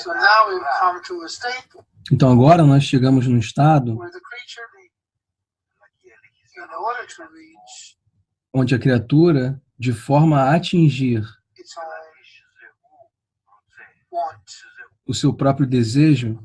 So now we've come to a state Então agora nós chegamos num estado where the creature, in order to reach onde a criatura, de forma a atingir its own want o seu próprio desejo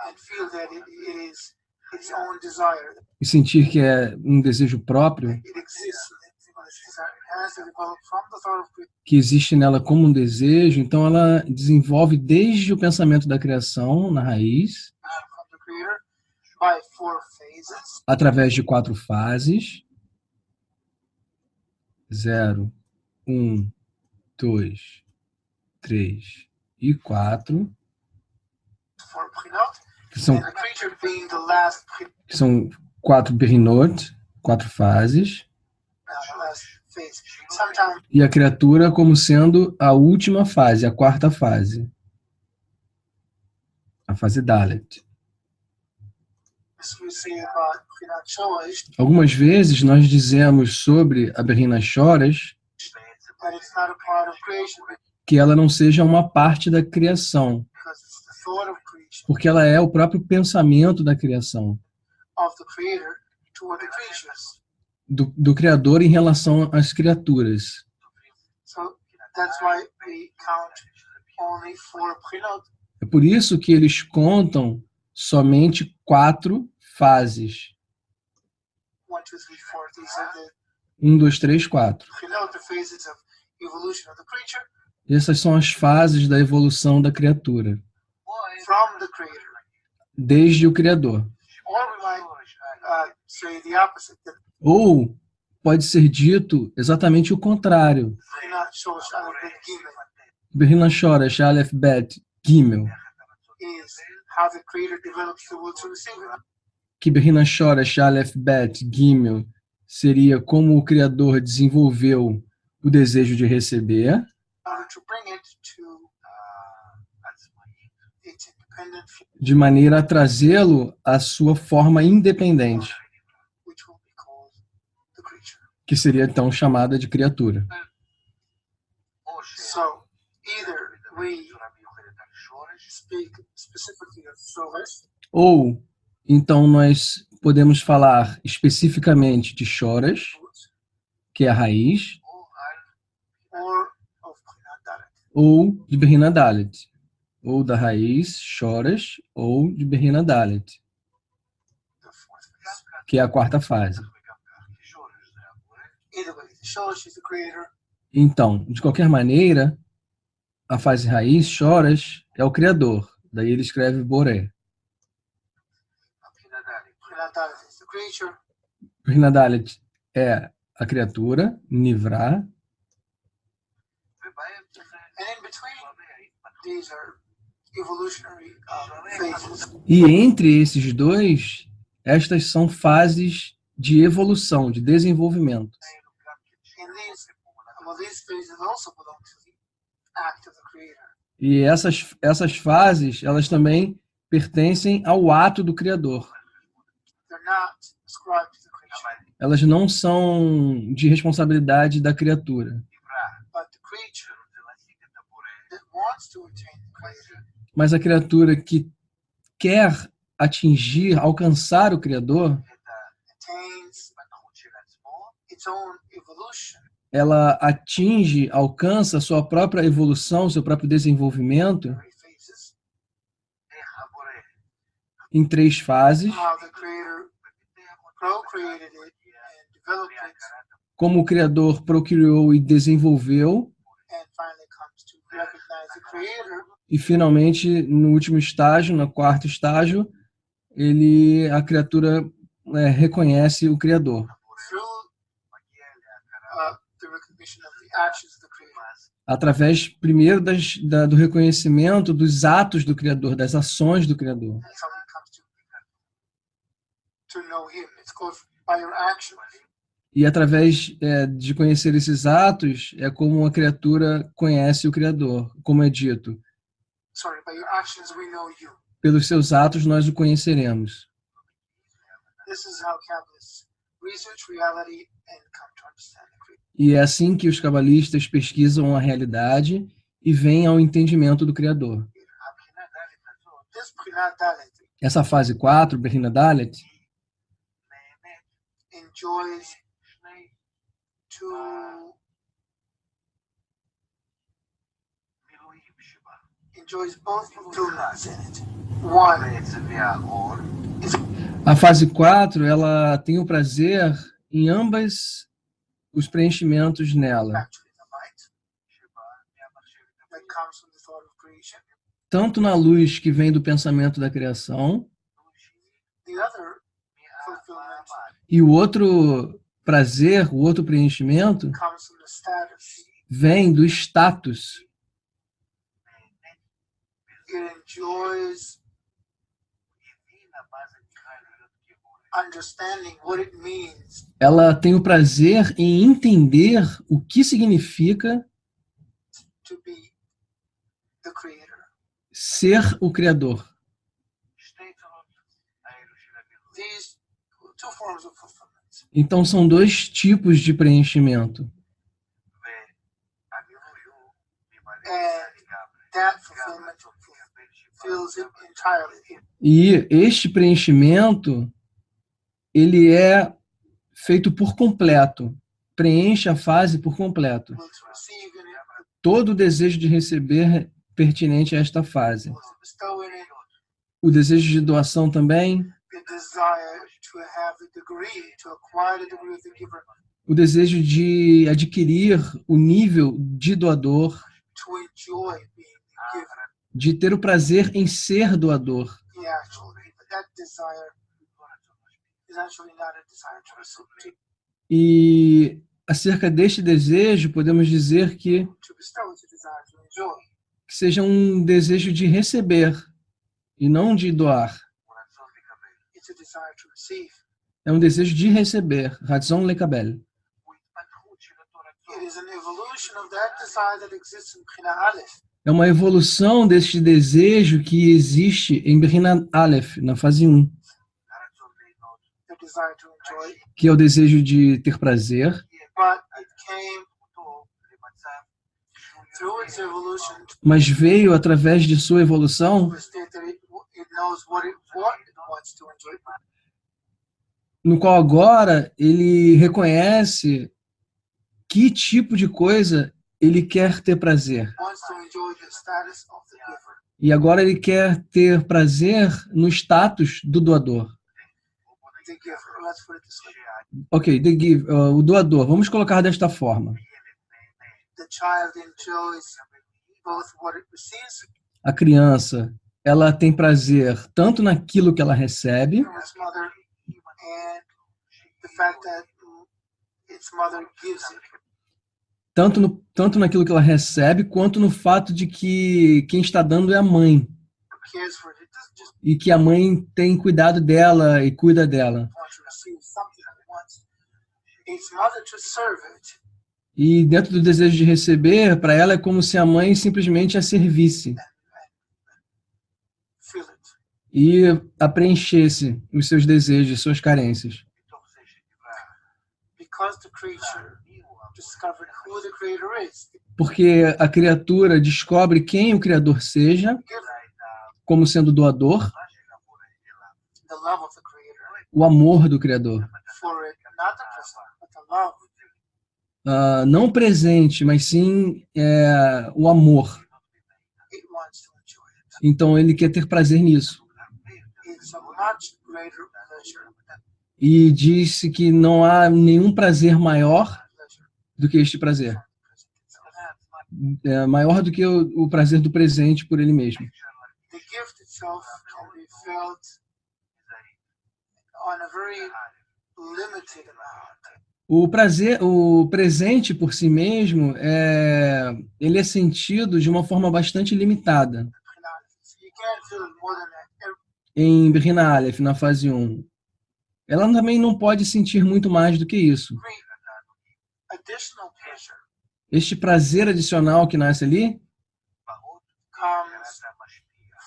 and feel that it is its own desire, e sentir que é um desejo próprio, it exists, this desire has to develop from the thought of creation que existe nela como um desejo, então ela desenvolve desde o pensamento da criação, na raiz, from the creator by 4 phases. através de 4 fases. 0, 1, 2, 3 e 4, For Prinot, que são, and the creature being the last Prinot, que são 4 Berinot, 4 fases, the last phase. Sometimes e a criatura como sendo a última fase, a 4ª fase, a fase Dalet. as we say about Prinot Shorish, Algumas vezes nós dizemos sobre a Berrina Choras that it's not a part of creation que ela não seja uma parte da criação, because it's the thought of creation porque ela é o próprio pensamento da criação, of the creator toward the creatures. do Criador em relação às criaturas. So that's why we count only 4 Prinot. É por isso que eles contam somente 4 fases. 1, 2, 3, 4. These are the 1, 2, 3, 4. Prinot, the phases of evolution of the creature E essas são as fases da evolução da criatura, from the creator. desde o Criador. Or we might say the opposite, that Ou pode ser dito exatamente o contrário. Prinot Shorish Aleph Bet Gimel Berrina Choras, Aleph Bet Gimel. is how the creator develops the will to receive it. Que Berrina Choras, Aleph Bet Gimel seria como o Criador desenvolveu o desejo de receber, In order to bring it to its independent form, de maneira a trazê-lo à sua forma independente, which will be called the creature. que seria então chamada de criatura. So either we speak specifically of Shorish, Ou então nós podemos falar especificamente de Choras, que é a raiz, or of Prinot Dalet. ou de Berrina Dalet, ou da raiz Choras, ou de Berrina Dalet, The 4th phase. que é a 4ª fase. Either way, the Shorish is the creator, Então, de qualquer maneira, a fase raiz Choras é o Criador. Daí ele escreve Boré. Prinot Dalet is the creature, Berrina Dalet é a criatura, Nivrá, and in between, these are evolutionary phases. e entre esses dois, estas são fases de evolução, de desenvolvimento. And these phases also belong to the act of the creator. E essas fases, elas também pertencem ao ato do Criador. They're not ascribed to the creature, Elas não são de responsabilidade da criatura. but the creature that wants to attain the creator Mas a criatura que quer atingir, alcançar o Criador, attains its own evolution ela atinge, alcança a sua própria evolução, seu próprio desenvolvimento in 3 phases. em 3 fases, How the creator procreated it and developed it, como o Criador procriou e desenvolveu, and finally comes to recognize the creator e finalmente, no último estágio, no 4º estágio, a criatura reconhece o Criador, through the recognition of the actions of the creator. através, primeiro, do reconhecimento dos atos do Criador, das ações do Criador. And someone comes to know him. It's called by your actions. E através de conhecer esses atos, é como a criatura conhece o Criador, como é dito. Sorry, by your actions we know you. Pelos seus atos nós o conheceremos. This is how Kabbalists research reality and come to understand the creator. E é assim que os cabalistas pesquisam a realidade e vem ao entendimento do Criador. This Brinat Dalet Essa fase 4, Brinat Dalet, enjoys two enjoys both dunas in it. One is a fase 4, ela tem o prazer em ambas os preenchimentos nela, actually the light that comes from the thought of creation. tanto na luz que vem do pensamento da criação, The other fulfillment e o outro prazer, o outro preenchimento, comes from the status. vem do status. It enjoys understanding what it means Ela tem o prazer em entender o que significa to be the creator. ser o Criador. These two forms of fulfillment. Então, são dois tipos de preenchimento. And that fulfillment fills it entirely. E este preenchimento, ele é feito por completo. Preenche a fase por completo. Will to receive in it, Todo o desejo de receber pertinente a esta fase. will to bestow in it, O desejo de doação também. the desire to have the degree, to acquire the degree of the giver, O desejo de adquirir o nível de doador. to enjoy being the giver. De ter o prazer em ser doador. The actual, but that desire is actually not a desire to receive, E acerca deste desejo, podemos dizer que to bestow, it's a desire to enjoy. seja um desejo de receber e não de doar. It's a desire to receive. É um desejo de receber. Ratzon lekabel. It is an evolution of that desire that exists in Bchina Aleph. É uma evolução deste desejo que existe em Brinat Aleph, na fase 1, The desire to enjoy, que é o desejo de ter prazer, but it came through its evolution mas veio através de sua evolução, to a state that it knows what it wants to enjoy. no qual agora ele reconhece que tipo de coisa ele quer ter prazer. Wants to enjoy the status of the giver. E agora ele quer ter prazer no status do doador. The giver, let's put it this way. Ok, o doador. Vamos colocar desta forma. The child enjoys both what it receives A criança, ela tem prazer tanto naquilo que ela recebe, from its mother and the fact that its mother gives it. tanto naquilo que ela recebe, quanto no fato de que quem está dando é a mãe. Cares for it. It doesn't just E que a mãe tem cuidado dela e cuida dela. want to receive something. It wants its mother to serve it. E dentro do desejo de receber, para ela é como se a mãe simplesmente a servisse Feel it. e a preenchesse os seus desejos, suas carências. Because the creature discovered who the creator is. Porque a criatura descobre quem o Criador seja, The giver, como sendo doador, the love of the creator o amor do Criador. for it, not the present, but the love. Não presente, mas sim o amor. It wants to enjoy it. Então ele quer ter prazer nisso. It's a much greater pleasure than E disse que não há nenhum prazer maior pleasure. do que este prazer. Maior do que o prazer do presente por ele mesmo. The gift itself can be felt on a very limited amount. O presente por si mesmo, ele é sentido de uma forma bastante limitada. You can't feel it more than that. Em Brinat Aleph, na fase 1. Ela também não pode sentir muito mais do que isso. Every additional pleasure Este prazer adicional que nasce ali comes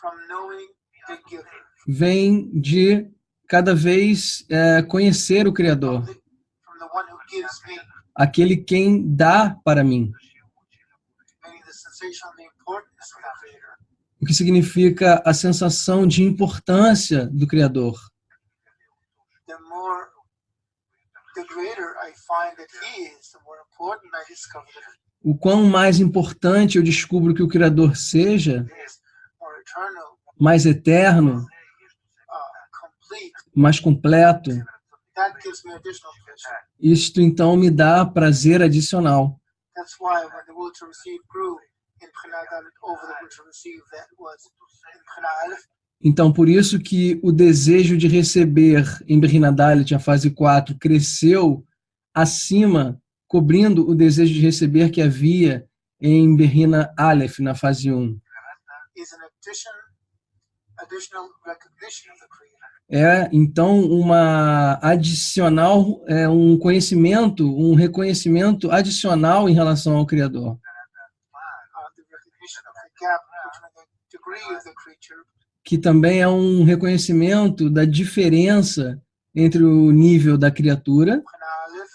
from knowing the giver, vem de cada vez conhecer o Criador, from the one who gives me, aquele quem dá para mim. meaning the sensation of being of the Creator. O que significa a sensação de importância do Criador. The greater I find that He is, the more important I discover that O quão mais importante eu descubro que o Criador seja, He is, more eternal, mais eterno, complete. mais completo, That gives me additional pleasure. isto então me dá prazer adicional. That's why when the will to receive grew in Bechina Dalet over the will to receive that was in Bechina Aleph, Então, por isso que o desejo de receber em Bechina Dalet, a fase 4, cresceu acima, cobrindo o desejo de receber que havia em Bechina Aleph, na fase 1. is an additional recognition of the Creator. É, então, uma adicional, um conhecimento, um reconhecimento adicional em relação ao Criador. The recognition of the gap between the degree of the creature Que também é um reconhecimento da diferença entre o nível da criatura, Bechina Aleph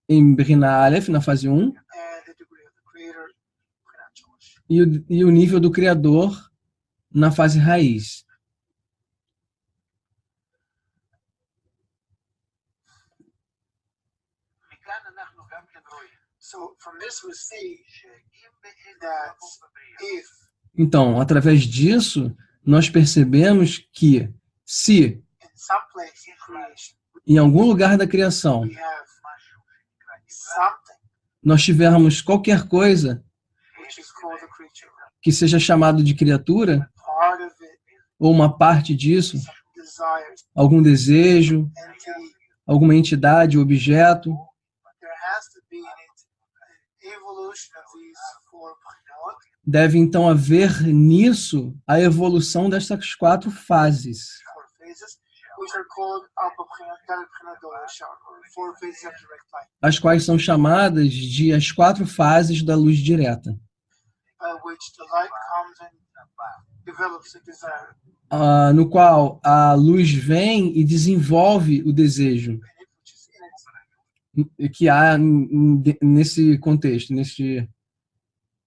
em Bechina Aleph, na fase 1, and the degree of the Creator Bechina Shorosh. e o nível do Criador na fase raiz. So from this we see that if Então, através disso, nós percebemos que se in some place in creation em algum lugar da criação we have something nós tivermos qualquer coisa which is called a creature, que seja chamado de criatura, part of it, ou uma parte disso, some desires, algum desejo, entity, alguma entidade, objeto, there has to be an evolution of these four Bechinot, deve então haver nisso a evolução destas 4 fases, four phases, which are called Abba Bechinot, Dalet Bechinot, Dolash, or four phases of direct light, as quais são chamadas de as 4 fases da luz direta, which the light comes and develops a desire no qual a luz vem e desenvolve o desejo in it, which is in it. que há nesse contexto,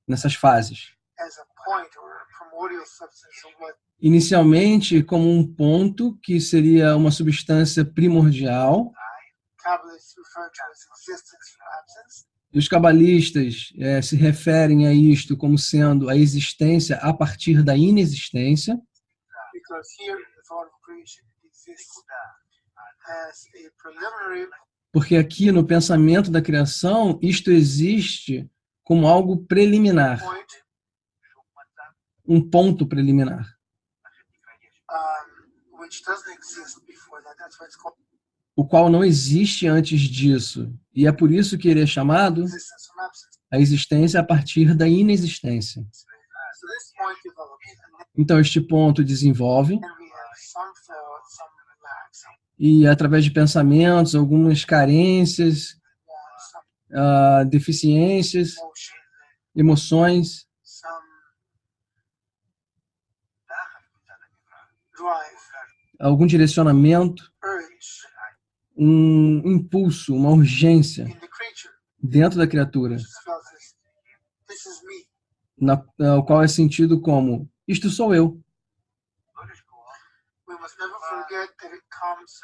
nessas fases. As a point or a primordial substance of what Inicialmente, como um ponto que seria uma substância primordial, Kabbalists refer to as existence from absence, e os cabalistas se referem a isto como sendo a existência a partir da inexistência, because here the thought of creation exists as a preliminary porque aqui no pensamento da criação, isto existe como algo preliminar, point, um ponto preliminar, which doesn't exist before that. That's why it's called o qual não existe antes disso. E é por isso que ele é chamado existence from absence. a existência a partir da inexistência. So this point develops, and Então, este ponto desenvolve, then we have some thought, some lack, some e através de pensamentos, algumas carências, want, some deficiências, emotion, emoções, some drive, algum direcionamento, urge um impulso, uma urgência in the creature, dentro da criatura, which is felt as this is me. o qual é sentido como isto sou eu. We must never forget that it comes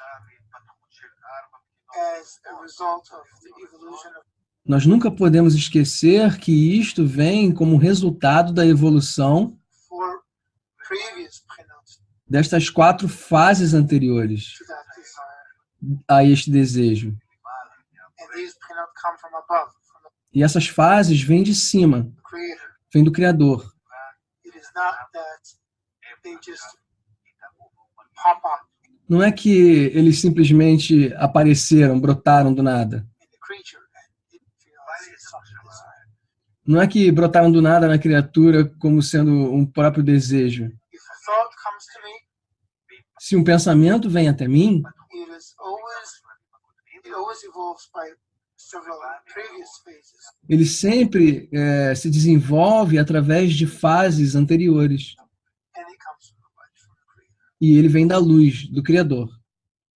as a result of the evolution of Nós nunca podemos esquecer que isto vem como resultado da evolução four previous Bechinot destas 4 fases anteriores to that desire. a este desejo. And these Bechinot come from above, from the E essas fases vêm de cima, Creator. vêm do Criador. It is not that they just pop up Não é que eles simplesmente apareceram, brotaram do nada. in the creature and it feels such a desire. Não é que brotaram do nada na criatura como sendo um próprio desejo. If a thought comes to me, Se um pensamento vem até mim, it always evolves by several previous phases. ele sempre se desenvolve através de fases anteriores. And it comes from the light, from the Creator. E ele vem da luz, do Criador.